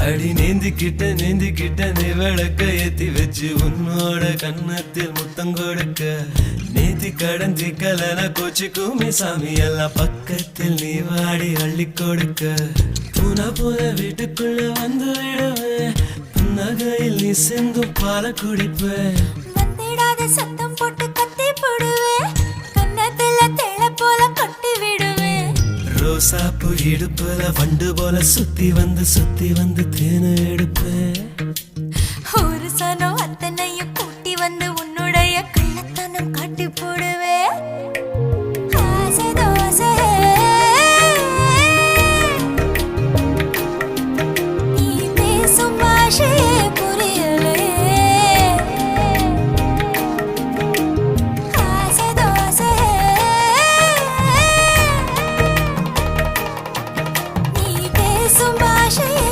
அடி நீந்திக்கிட்ட நீ விளக்க ஏத்தி வச்சு உன்னோட கன்னத்தில் முத்தம் கொடுக்க நீதி கடந்தி கலன கோச்சிக்குமே சாமி எல்லாம் பக்கத்தில் நீ வாடி அள்ளி கொடுக்க பூனா போல வீட்டுக்குள்ள வந்து விடுவேன் புன்னகையில் நீ செங்கும் பால குடிப்பேன் வந்திடாத சத்தம் போட்டு கத்தி போடுவேன் கன்னத்துல தேள போல கொட்டி விடுவேன் ரோசாப்பு இடுப்புல வண்டு போல சுத்தி வந்து தேனை எடுப்பேன் ஒரு சனம் அத்தனையும் கூட்டி வந்து உன்னுடைய கள்ளத்தனம் காட்டி போடுவேன்